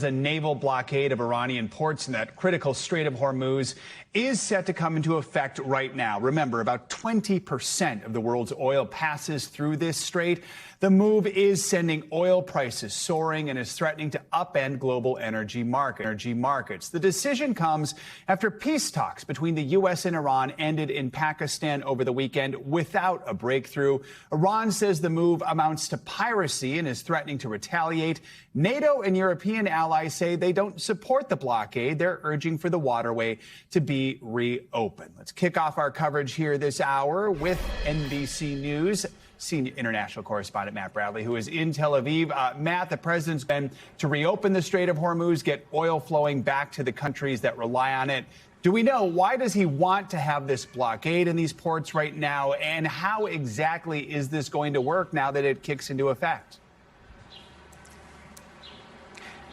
The naval blockade of Iranian ports in that critical Strait of Hormuz is set to come into effect right now. Remember, about 20% of the world's oil passes through this strait. The move is sending oil prices soaring and is threatening to upend global energy markets. The decision comes after peace talks between the U.S. and Iran ended in Pakistan over the weekend without a breakthrough. Iran says the move amounts to piracy and is threatening to retaliate. NATO and European allies say they don't support the blockade. They're urging for the waterway to be reopened. Let's kick off our coverage here this hour with NBC News senior international correspondent Matt Bradley, who is in Tel Aviv. Matt, the president's been to reopen the Strait of Hormuz, get oil flowing back to the countries that rely on it. Do we know why does he want to have this blockade in these ports right now, and how exactly is this going to work now that it kicks into effect?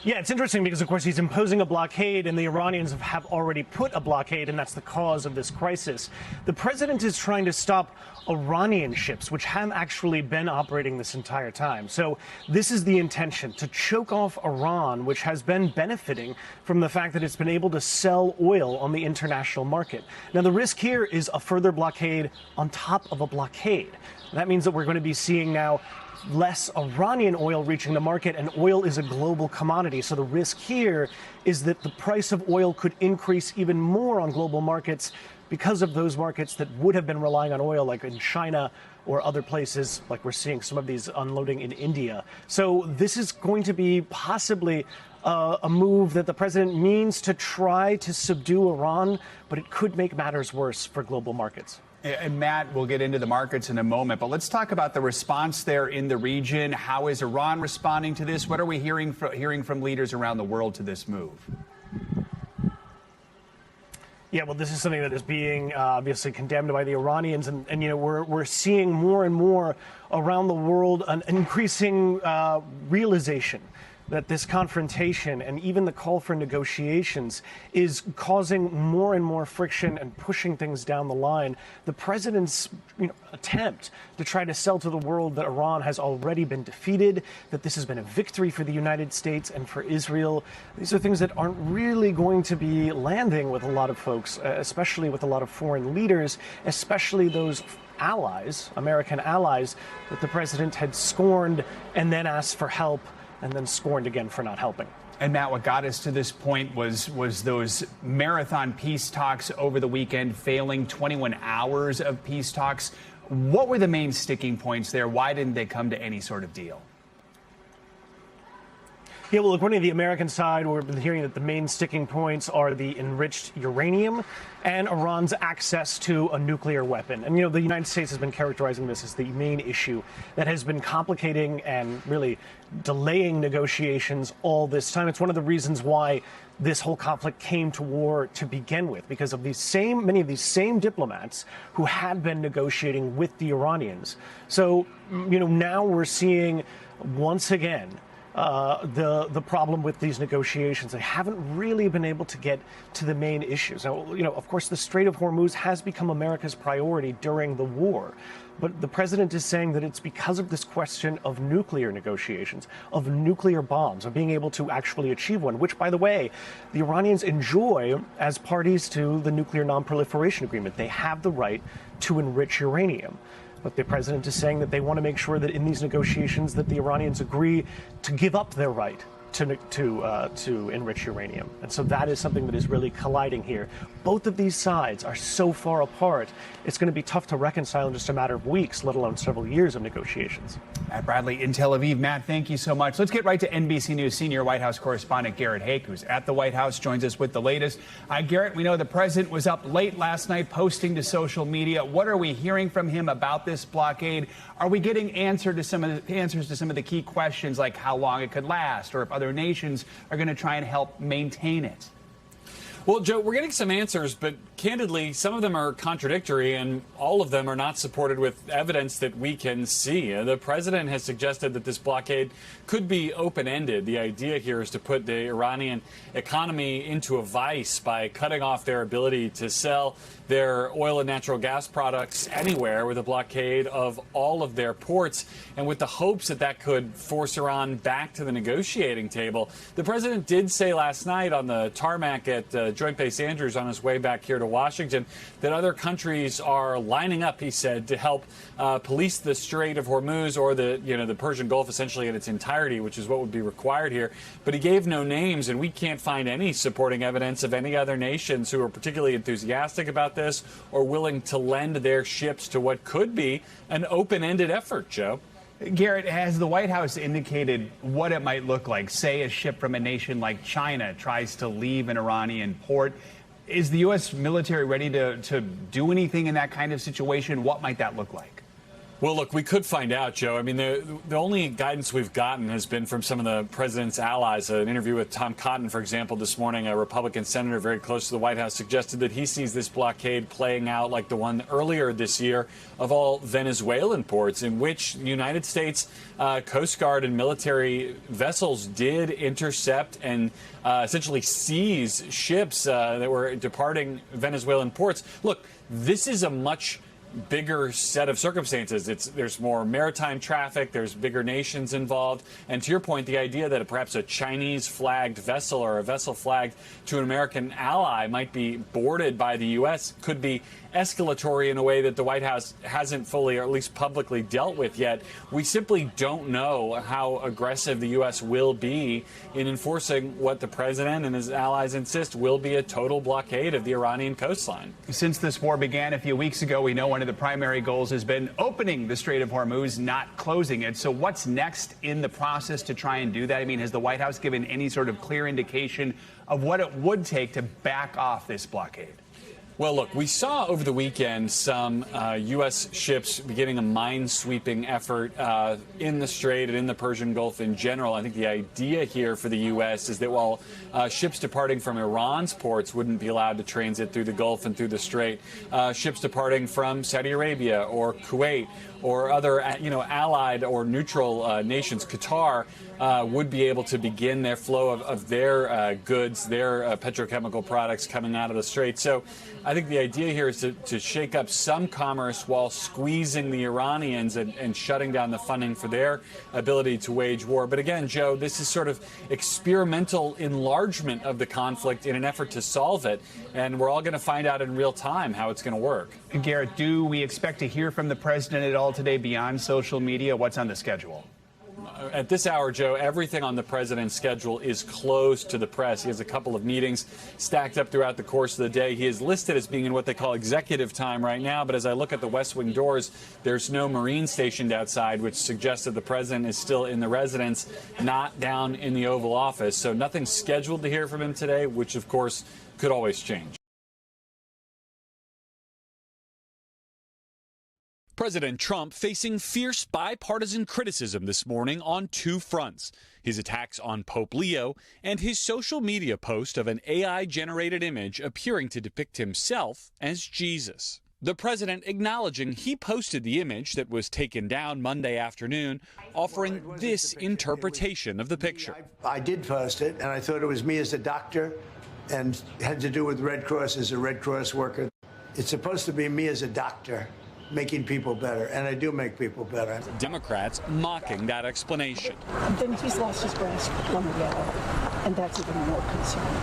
Yeah, it's interesting because, of course, he's imposing a blockade and the Iranians have already put a blockade, and that's the cause of this crisis. The president is trying to stop Iranian ships, which have actually been operating this entire time. So this is the intention, to choke off Iran, which has been benefiting from the fact that it's been able to sell oil on the international market. Now, the risk here is a further blockade on top of a blockade. That means that we're going to be seeing now less Iranian oil reaching the market, and oil is a global commodity. So the risk here is that the price of oil could increase even more on global markets because of those markets that would have been relying on oil, like in China or other places, like we're seeing some of these unloading in India. So this is going to be possibly a move that the president means to try to subdue Iran, but it could make matters worse for global markets. And Matt, we'll get into the markets in a moment, but let's talk about the response there in the region. How is Iran responding to this? What are we hearing from leaders around the world to this move? Yeah, well, this is something that is being obviously condemned by the Iranians, and you know we're seeing more and more around the world an increasing realization that this confrontation and even the call for negotiations is causing more and more friction and pushing things down the line. The president's attempt to try to sell to the world that Iran has already been defeated, that this has been a victory for the United States and for Israel, these are things that aren't really going to be landing with a lot of folks, especially with a lot of foreign leaders, especially those allies, American allies, that the president had scorned and then asked for help and then scorned again for not helping. And Matt, what got us to this point was those marathon peace talks over the weekend failing, 21 hours of peace talks. What were the main sticking points there? Why didn't they come to any sort of deal? Yeah, well, according to the American side, we've been hearing that the main sticking points are the enriched uranium and Iran's access to a nuclear weapon. And, the United States has been characterizing this as the main issue that has been complicating and really delaying negotiations all this time. It's one of the reasons why this whole conflict came to war to begin with, because of many of these same diplomats who had been negotiating with the Iranians. So, now we're seeing once again the problem with these negotiations. They haven't really been able to get to the main issues. Now, of course, the Strait of Hormuz has become America's priority during the war. But the president is saying that it's because of this question of nuclear negotiations, of nuclear bombs, of being able to actually achieve one, which, by the way, the Iranians enjoy as parties to the Nuclear Non-Proliferation Agreement. They have the right to enrich uranium. But the president is saying that they want to make sure that in these negotiations that the Iranians agree to give up their right to enrich uranium. And so that is something that is really colliding here. Both of these sides are so far apart, it's going to be tough to reconcile in just a matter of weeks, let alone several years of negotiations. Matt Bradley in Tel Aviv. Matt, thank you so much. Let's get right to NBC News senior White House correspondent Garrett Haake, who's at the White House, joins us with the latest. Garrett, we know the president was up late last night posting to social media. What are we hearing from him about this blockade? Are we getting answers to some of the key questions, like how long it could last, or if other nations are going to try and help maintain it? Well, Joe, we're getting some answers, but candidly, some of them are contradictory, and all of them are not supported with evidence that we can see. The president has suggested that this blockade could be open-ended. The idea here is to put the Iranian economy into a vice by cutting off their ability to sell their oil and natural gas products anywhere with a blockade of all of their ports, and with the hopes that that could force Iran back to the negotiating table. The president did say last night on the tarmac at Joint Base Andrews on his way back here to Washington that other countries are lining up, he said, to help police the Strait of Hormuz, or the Persian Gulf essentially in its entirety, which is what would be required here. But he gave no names, and we can't find any supporting evidence of any other nations who are particularly enthusiastic about this or willing to lend their ships to what could be an open-ended effort, Joe. Garrett, has the White House indicated what it might look like? Say a ship from a nation like China tries to leave an Iranian port. Is the U.S. military ready to do anything in that kind of situation? What might that look like? Well, look, we could find out, Joe. I mean, the only guidance we've gotten has been from some of the president's allies. An interview with Tom Cotton, for example, this morning, a Republican senator very close to the White House, suggested that he sees this blockade playing out like the one earlier this year of all Venezuelan ports, in which the United States Coast Guard and military vessels did intercept and essentially seize ships that were departing Venezuelan ports. Look, this is a much bigger set of circumstances. There's more maritime traffic, there's bigger nations involved, and to your point, the idea that perhaps a Chinese flagged vessel or a vessel flagged to an American ally might be boarded by the U.S. could be escalatory in a way that the White House hasn't fully, or at least publicly, dealt with yet. We simply don't know how aggressive the U.S. will be in enforcing what the president and his allies insist will be a total blockade of the Iranian coastline. Since this war began a few weeks ago, we know one of the primary goals has been opening the Strait of Hormuz, not closing it. So what's next in the process to try and do that? I mean, has the White House given any sort of clear indication of what it would take to back off this blockade? Well, look, we saw over the weekend some U.S. ships beginning a mine-sweeping effort in the Strait and in the Persian Gulf in general. I think the idea here for the U.S. is that while ships departing from Iran's ports wouldn't be allowed to transit through the Gulf and through the Strait, ships departing from Saudi Arabia or Kuwait or other, allied or neutral nations, Qatar, would be able to begin their flow of their goods, their petrochemical products coming out of the Strait. So I think the idea here is to shake up some commerce while squeezing the Iranians and shutting down the funding for their ability to wage war. But again, Joe, this is sort of experimental enlargement of the conflict in an effort to solve it. And we're all going to find out in real time how it's going to work. Garrett, do we expect to hear from the president at all today beyond social media? What's on the schedule? At this hour, Joe, everything on the president's schedule is closed to the press. He has a couple of meetings stacked up throughout the course of the day. He is listed as being in what they call executive time right now, but as I look at the West Wing doors, there's no Marine stationed outside, which suggests that the president is still in the residence, not down in the Oval Office. So nothing scheduled to hear from him today, which, of course, could always change. President Trump facing fierce bipartisan criticism this morning on two fronts: his attacks on Pope Leo and his social media post of an AI-generated image appearing to depict himself as Jesus. The president acknowledging he posted the image that was taken down Monday afternoon, offering this interpretation of the picture. I did post it, and I thought it was me as a doctor and had to do with Red Cross as a Red Cross worker. It's supposed to be me as a doctor making people better, and I do make people better. Democrats mocking that explanation. Then he's lost his grasp on reality, and that's even more concerning.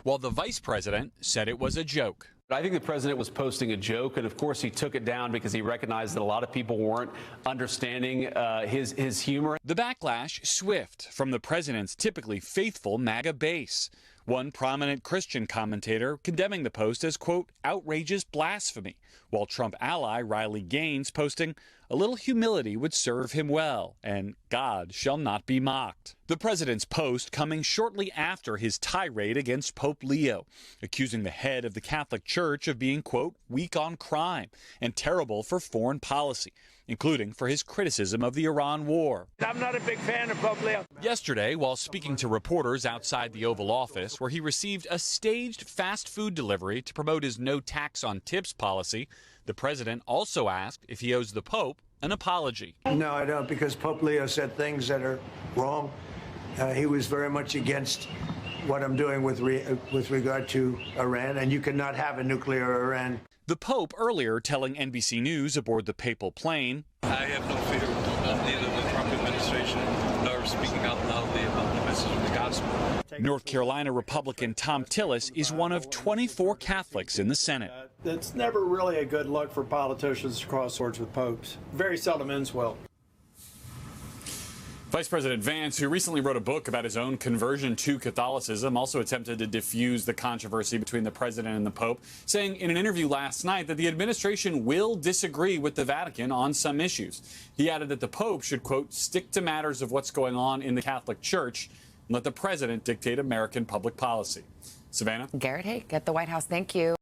While the vice president said it was a joke. I think the president was posting a joke, and of course he took it down because he recognized that a lot of people weren't understanding his humor. The backlash swift from the president's typically faithful MAGA base. One prominent Christian commentator condemning the post as, quote, outrageous blasphemy, while Trump ally Riley Gaines posting, a little humility would serve him well, and God shall not be mocked. The president's post coming shortly after his tirade against Pope Leo, accusing the head of the Catholic Church Church of being, quote, weak on crime and terrible for foreign policy, including for his criticism of the Iran war. I'm not a big fan of Pope Leo. Yesterday, while speaking to reporters outside the Oval Office, where he received a staged fast food delivery to promote his no tax on tips policy, the president also asked if he owes the Pope an apology. No, I don't, because Pope Leo said things that are wrong. He was very much against what I'm doing with regard to Iran, and you cannot have a nuclear Iran. The Pope earlier telling NBC News aboard the papal plane, I have no fear of neither the Trump administration nor speaking out loudly about the message of the gospel. North Carolina Republican Tom Tillis is one of 24 Catholics in the Senate. It's never really a good look for politicians to cross swords with popes. Very seldom ends well. Vice President Vance, who recently wrote a book about his own conversion to Catholicism, also attempted to diffuse the controversy between the president and the Pope, saying in an interview last night that the administration will disagree with the Vatican on some issues. He added that the Pope should, quote, stick to matters of what's going on in the Catholic Church and let the president dictate American public policy. Savannah? Garrett Hake at the White House. Thank you.